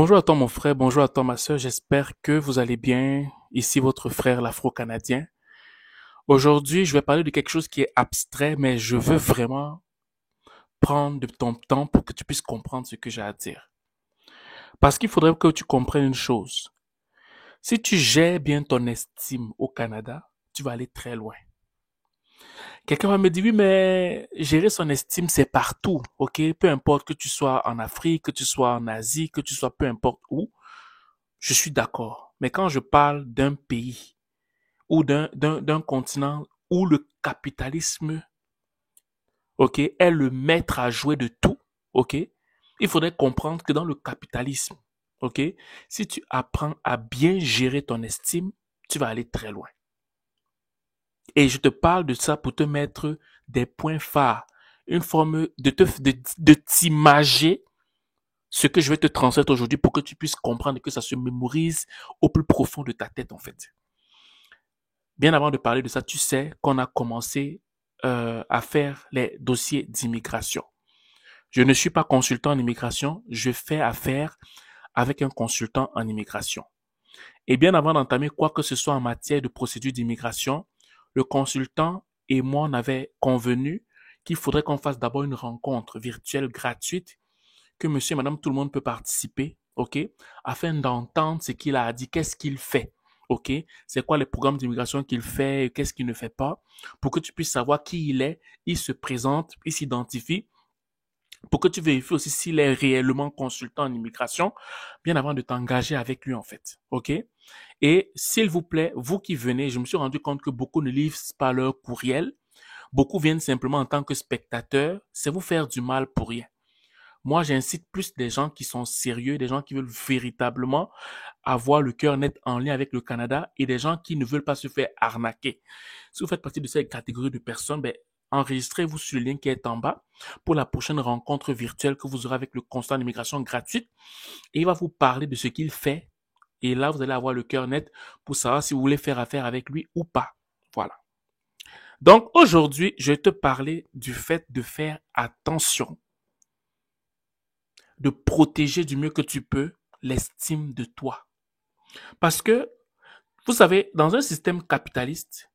Bonjour à toi mon frère, bonjour à toi ma sœur, j'espère que vous allez bien. Ici votre frère l'Afro-Canadien. Aujourd'hui, je vais parler de quelque chose qui est abstrait, mais je veux vraiment prendre de ton temps pour que tu puisses comprendre ce que j'ai à dire. Parce qu'il faudrait que tu comprennes une chose. Si tu gères bien ton estime au Canada, tu vas aller très loin. Quelqu'un va me dire, oui, mais gérer son estime, c'est partout, ok? Peu importe que tu sois en Afrique, que tu sois en Asie, que tu sois peu importe où, je suis d'accord. Mais quand je parle d'un pays ou d'un continent où le capitalisme, ok, est le maître à jouer de tout, ok, il faudrait comprendre que dans le capitalisme, ok, si tu apprends à bien gérer ton estime, tu vas aller très loin. Et je te parle de ça pour te mettre des points phares, une forme de t'imager ce que je vais te transmettre aujourd'hui pour que tu puisses comprendre et que ça se mémorise au plus profond de ta tête, en fait. Bien avant de parler de ça, tu sais qu'on a commencé à faire les dossiers d'immigration. Je ne suis pas consultant en immigration, je fais affaire avec un consultant en immigration. Et bien avant d'entamer quoi que ce soit en matière de procédure d'immigration, le consultant et moi, on avait convenu qu'il faudrait qu'on fasse d'abord une rencontre virtuelle gratuite, que monsieur et madame tout le monde peut participer, ok, afin d'entendre ce qu'il a dit, qu'est-ce qu'il fait, ok, c'est quoi les programmes d'immigration qu'il fait, qu'est-ce qu'il ne fait pas, pour que tu puisses savoir qui il se présente, il s'identifie, pour que tu vérifies aussi s'il est réellement consultant en immigration, bien avant de t'engager avec lui en fait, ok. Et s'il vous plaît, vous qui venez, je me suis rendu compte que beaucoup ne livrent pas leur courriel, beaucoup viennent simplement en tant que spectateurs, c'est vous faire du mal pour rien. Moi, j'incite plus des gens qui sont sérieux, des gens qui veulent véritablement avoir le cœur net en lien avec le Canada et des gens qui ne veulent pas se faire arnaquer. Si vous faites partie de cette catégorie de personnes, ben, enregistrez-vous sur le lien qui est en bas pour la prochaine rencontre virtuelle que vous aurez avec le consulat d'immigration gratuite et il va vous parler de ce qu'il fait. Et là, vous allez avoir le cœur net pour savoir si vous voulez faire affaire avec lui ou pas. Voilà. Donc, aujourd'hui, je vais te parler du fait de faire attention, de protéger du mieux que tu peux l'estime de toi. Parce que, vous savez, dans un système capitaliste,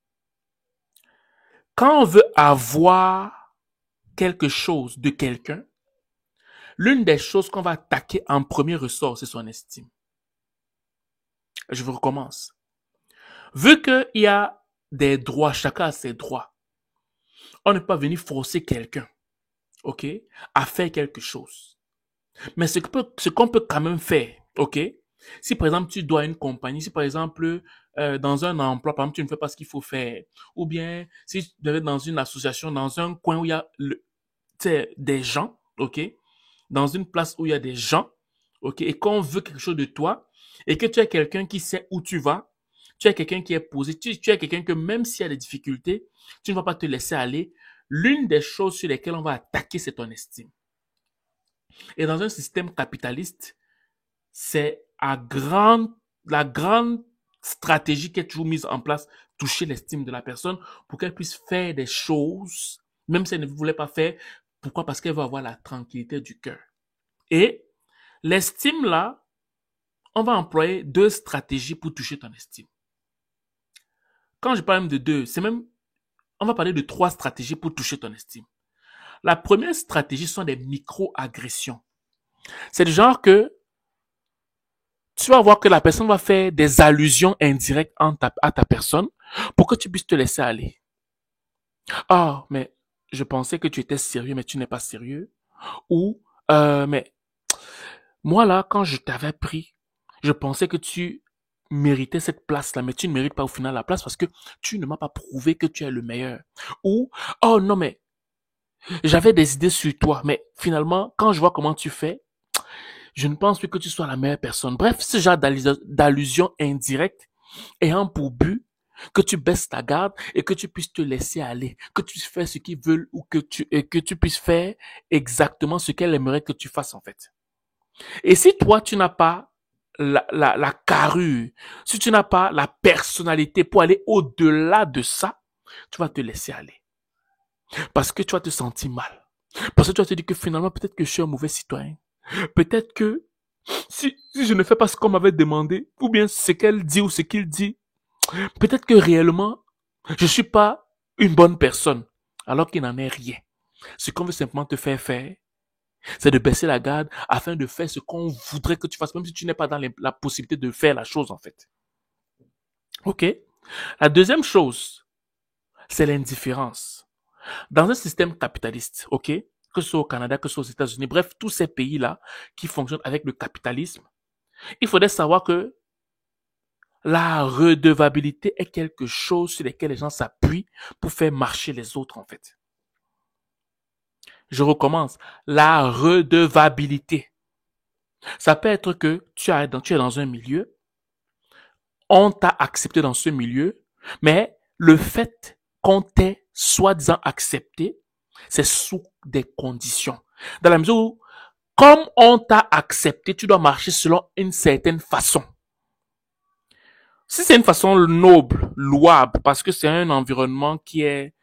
quand on veut avoir quelque chose de quelqu'un, l'une des choses qu'on va attaquer en premier ressort, c'est son estime. Je vous recommence. Vu qu'il y a des droits, chacun a ses droits, on ne peut pas venir forcer quelqu'un, ok, à faire quelque chose. Mais ce qu'on peut quand même faire, ok? Si par exemple tu dois à une compagnie, si par exemple dans un emploi, par exemple tu ne fais pas ce qu'il faut faire, ou bien si tu devais être dans une association, dans un coin où il y a des gens, ok? Dans une place où il y a des gens, ok? Et qu'on veut quelque chose de toi, et que tu es quelqu'un qui sait où tu vas, tu es quelqu'un qui est posé, tu es quelqu'un que même s'il y a des difficultés, tu ne vas pas te laisser aller. L'une des choses sur lesquelles on va attaquer, c'est ton estime. Et dans un système capitaliste, c'est la grande stratégie qui est toujours mise en place, toucher l'estime de la personne pour qu'elle puisse faire des choses, même si elle ne voulait pas faire. Pourquoi? Parce qu'elle veut avoir la tranquillité du cœur. Et l'estime, là, on va employer deux stratégies pour toucher ton estime. Quand je parle même de deux, on va parler de trois stratégies pour toucher ton estime. La première stratégie sont des micro-agressions. C'est le genre que tu vas voir que la personne va faire des allusions indirectes à ta personne pour que tu puisses te laisser aller. Ah, mais je pensais que tu étais sérieux, mais tu n'es pas sérieux. Ou, mais moi là, quand je t'avais pris, je pensais que tu méritais cette place-là, mais tu ne mérites pas au final la place parce que tu ne m'as pas prouvé que tu es le meilleur. Ou, oh non, mais j'avais des idées sur toi, mais finalement, quand je vois comment tu fais, je ne pense plus que tu sois la meilleure personne. Bref, ce genre d'allusion indirecte ayant pour but que tu baisses ta garde et que tu puisses te laisser aller, que tu fasses ce qu'ils veulent ou que tu puisses faire exactement ce qu'elle aimerait que tu fasses en fait. Et si toi, tu n'as pas la carrure, si tu n'as pas la personnalité pour aller au-delà de ça, tu vas te laisser aller. Parce que tu vas te sentir mal. Parce que tu vas te dire que finalement, peut-être que je suis un mauvais citoyen. Peut-être que Si je ne fais pas ce qu'on m'avait demandé, ou bien ce qu'elle dit ou ce qu'il dit, peut-être que réellement, je suis pas une bonne personne, alors qu'il n'en est rien. Ce qu'on veut simplement te faire faire, c'est de baisser la garde afin de faire ce qu'on voudrait que tu fasses, même si tu n'es pas dans la possibilité de faire la chose, en fait. OK? La deuxième chose, c'est l'indifférence. Dans un système capitaliste, OK? Que ce soit au Canada, que ce soit aux États-Unis, bref, tous ces pays-là qui fonctionnent avec le capitalisme, il faudrait savoir que la redevabilité est quelque chose sur lequel les gens s'appuient pour faire marcher les autres, en fait. Je recommence. La redevabilité. Ça peut être que tu es dans un milieu, on t'a accepté dans ce milieu, mais le fait qu'on t'ait soi-disant accepté, c'est sous des conditions. Dans la mesure où, comme on t'a accepté, tu dois marcher selon une certaine façon. Si c'est une façon noble, louable, parce que c'est un environnement qui est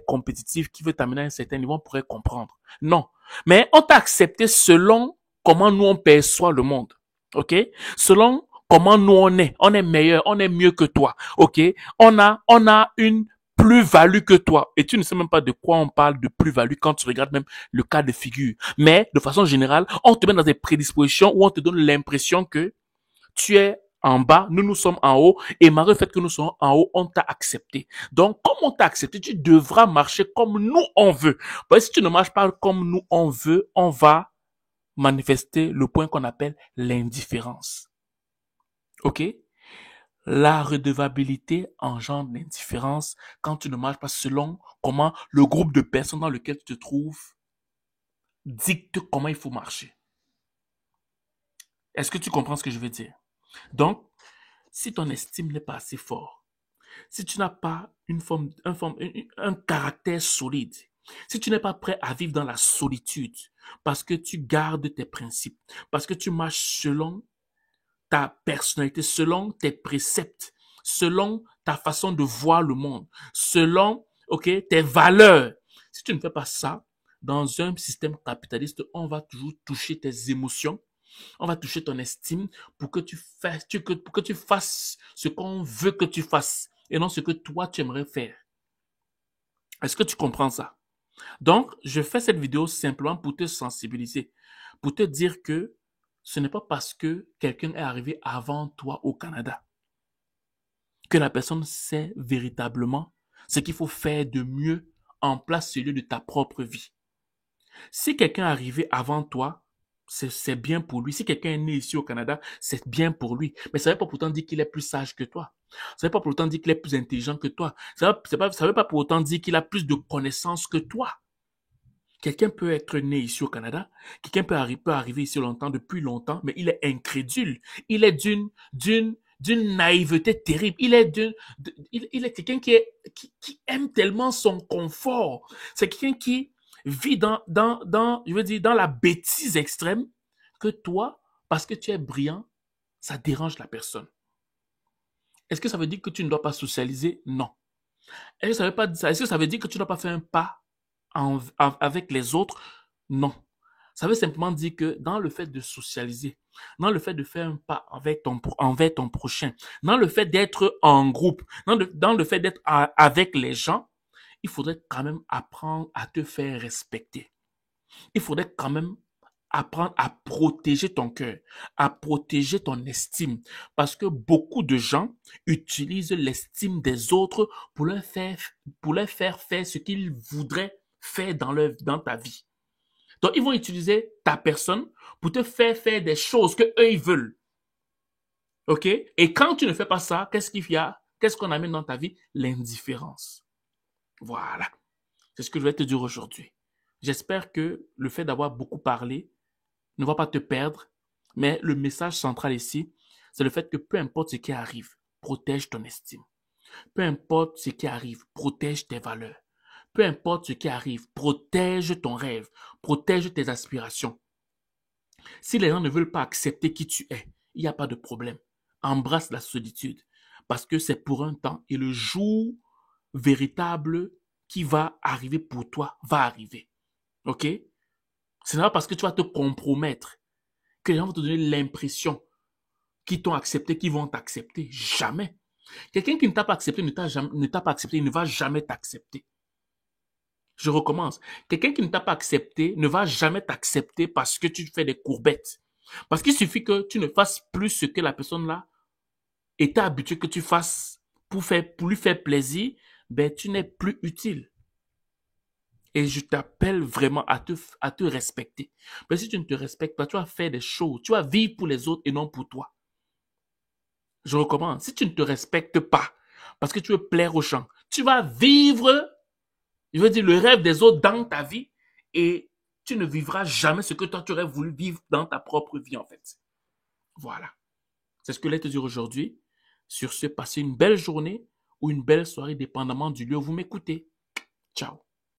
compétitif, qui veut t'amener à un certain niveau, on pourrait comprendre. Non. Mais on t'a accepté selon comment nous on perçoit le monde. OK? Selon comment nous on est. On est meilleur, on est mieux que toi. OK? On a une plus-value que toi. Et tu ne sais même pas de quoi on parle de plus-value quand tu regardes même le cas de figure. Mais, de façon générale, on te met dans des prédispositions où on te donne l'impression que tu es en bas, nous sommes en haut, et malgré le fait que nous sommes en haut, on t'a accepté. Donc, comme on t'a accepté, tu devras marcher comme nous on veut. Parce que si tu ne marches pas comme nous on veut, on va manifester le point qu'on appelle l'indifférence. OK? La redevabilité engendre l'indifférence quand tu ne marches pas selon comment le groupe de personnes dans lequel tu te trouves dicte comment il faut marcher. Est-ce que tu comprends ce que je veux dire? Donc, si ton estime n'est pas assez fort, si tu n'as pas un caractère solide, si tu n'es pas prêt à vivre dans la solitude, parce que tu gardes tes principes, parce que tu marches selon ta personnalité, selon tes préceptes, selon ta façon de voir le monde, selon, OK, tes valeurs. Si tu ne fais pas ça, dans un système capitaliste, on va toujours toucher tes émotions, on va toucher ton estime pour que pour que tu fasses ce qu'on veut que tu fasses et non ce que toi tu aimerais faire. Est-ce que tu comprends ça? Donc, je fais cette vidéo simplement pour te sensibiliser, pour te dire que ce n'est pas parce que quelqu'un est arrivé avant toi au Canada que la personne sait véritablement ce qu'il faut faire de mieux en place celui de ta propre vie. Si quelqu'un est arrivé avant toi, c'est bien pour lui. Si quelqu'un est né ici au Canada, c'est bien pour lui. Mais ça ne veut pas pourtant dire qu'il est plus sage que toi. Ça ne veut pas pour autant dire qu'il est plus intelligent que toi. Ça ne veut pas pour autant dire qu'il a plus de connaissances que toi. Quelqu'un peut être né ici au Canada, quelqu'un peut arriver ici longtemps, depuis longtemps, mais il est incrédule. Il est d'une naïveté terrible. Il est quelqu'un qui aime tellement son confort. C'est quelqu'un qui vit je veux dire, dans la bêtise extrême que toi, parce que tu es brillant, ça dérange la personne. Est-ce que ça veut dire que tu ne dois pas socialiser? Non. Est-ce que ça veut dire que tu ne dois pas faire un pas avec les autres? Non. Ça veut simplement dire que dans le fait de socialiser, dans le fait de faire un pas envers ton prochain, dans le fait d'être en groupe, dans le fait d'être avec les gens, il faudrait quand même apprendre à te faire respecter. Il faudrait quand même apprendre à protéger ton cœur, à protéger ton estime. Parce que beaucoup de gens utilisent l'estime des autres pour leur faire faire ce qu'ils voudraient faire dans ta vie. Donc, ils vont utiliser ta personne pour te faire faire des choses que eux ils veulent. OK? Et quand tu ne fais pas ça, qu'est-ce qu'il y a? Qu'est-ce qu'on amène dans ta vie? L'indifférence. Voilà. C'est ce que je vais te dire aujourd'hui. J'espère que le fait d'avoir beaucoup parlé ne va pas te perdre, mais le message central ici, c'est le fait que peu importe ce qui arrive, protège ton estime. Peu importe ce qui arrive, protège tes valeurs. Peu importe ce qui arrive, protège ton rêve, protège tes aspirations. Si les gens ne veulent pas accepter qui tu es, il n'y a pas de problème. Embrasse la solitude parce que c'est pour un temps et le jour véritable qui va arriver pour toi va arriver. OK? Ce n'est pas parce que tu vas te compromettre que les gens vont te donner l'impression qu'ils t'ont accepté, qu'ils vont t'accepter. Jamais. Quelqu'un qui ne t'a pas accepté ne t'a pas accepté, il ne va jamais t'accepter. Je recommence. Quelqu'un qui ne t'a pas accepté ne va jamais t'accepter parce que tu fais des courbettes. Parce qu'il suffit que tu ne fasses plus ce que la personne là était habituée que tu fasses pour lui faire plaisir, ben tu n'es plus utile. Et je t'appelle vraiment à te respecter. Mais si tu ne te respectes pas, tu vas faire des choses. Tu vas vivre pour les autres et non pour toi. Je recommence. Si tu ne te respectes pas, parce que tu veux plaire aux gens, tu vas vivre, je veux dire, le rêve des autres dans ta vie et tu ne vivras jamais ce que toi tu aurais voulu vivre dans ta propre vie en fait. Voilà. C'est ce que je voulais te dire aujourd'hui. Sur ce, passez une belle journée ou une belle soirée, dépendamment du lieu où vous m'écoutez. Ciao.